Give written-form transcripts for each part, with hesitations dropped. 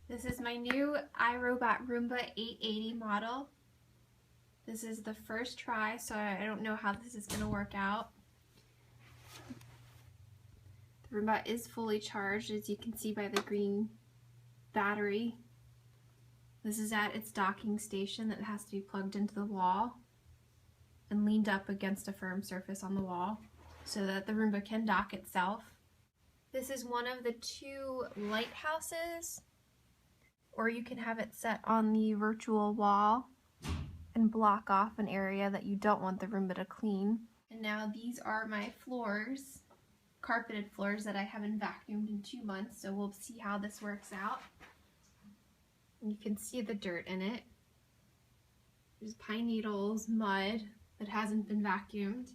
This is my new IRobot Roomba 880 model. This is the first try, so I don't know how this is going to work out. The Roomba is fully charged, as you can see by the green battery. This is at its docking station that has to be plugged into the wall and leaned up against a firm surface on the wall so that the Roomba can dock itself. This is one of the 2 lighthouses, or you can have it set on the virtual wall and block off an area that you don't want the Roomba to clean. And now these are my floors, carpeted floors that I haven't vacuumed in 2 months, so we'll see how this works out. And you can see the dirt in it. There's pine needles, mud that hasn't been vacuumed.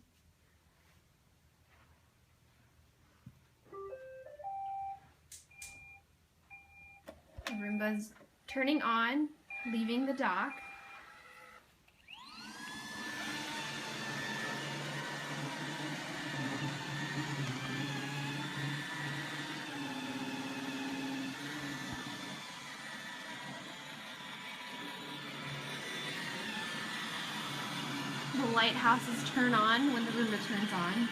The Roomba's turning on, leaving the dock. The lighthouses turn on when the Roomba turns on.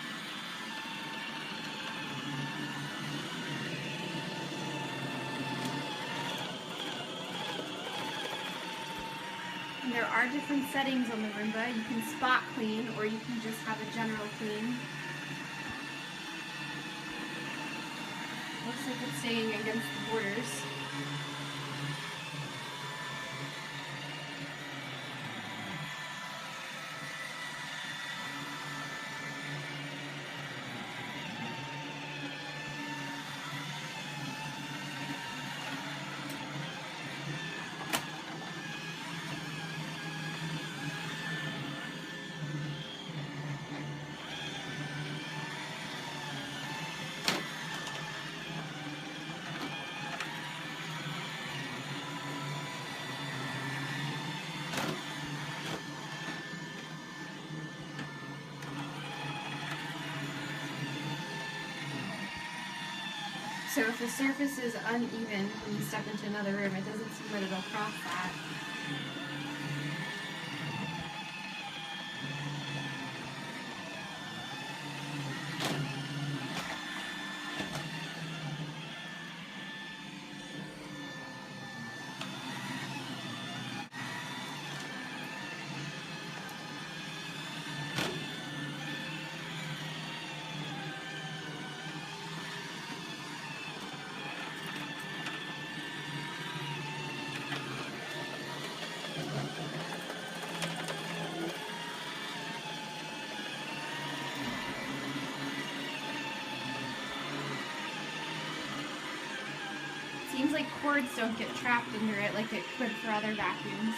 And there are different settings on the Roomba. You can spot clean, or you can just have a general clean. Looks like it's staying against the borders. So if the surface is uneven when you step into another room, it doesn't seem that it'll cross that. Seems like cords don't get trapped under it like it could for other vacuums.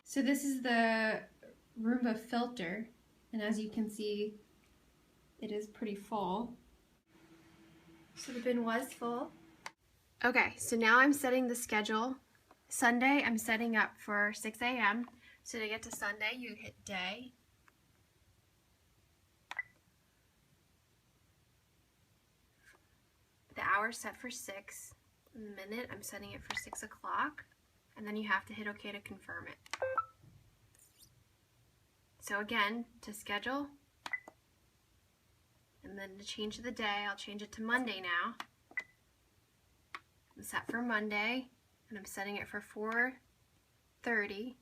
So this is the Roomba filter, and as you can see, it is pretty full. So the bin was full. Okay, so now I'm setting the schedule. Sunday, I'm setting up for 6 a.m. So to get to Sunday, you hit day. The hour's set for 6. In the minute, I'm setting it for 6 o'clock. And then you have to hit OK to confirm it. So again, to schedule, and then to change the day, I'll change it to Monday now. I'm set for Monday, and I'm setting it for 4:30.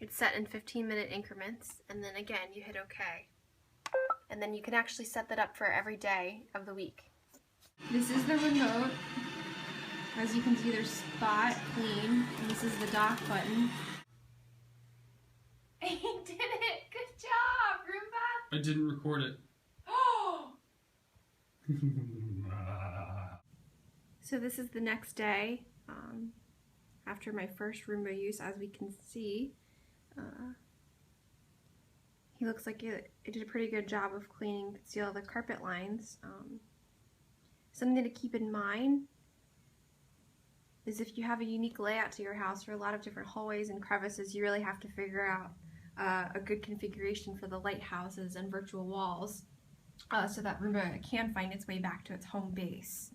It's set in 15-minute increments, and then again, you hit OK. And then you can actually set that up for every day of the week. This is the remote. As you can see, there's spot, clean, and this is the dock button. He did it! Good job, Roomba! I didn't record it. So this is the next day after my first Roomba use. As we can see, he looks like it did a pretty good job of cleaning and conceal the carpet lines. Something to keep in mind is if you have a unique layout to your house or a lot of different hallways and crevices, you really have to figure out a good configuration for the lighthouses and virtual walls so that Roomba can find its way back to its home base.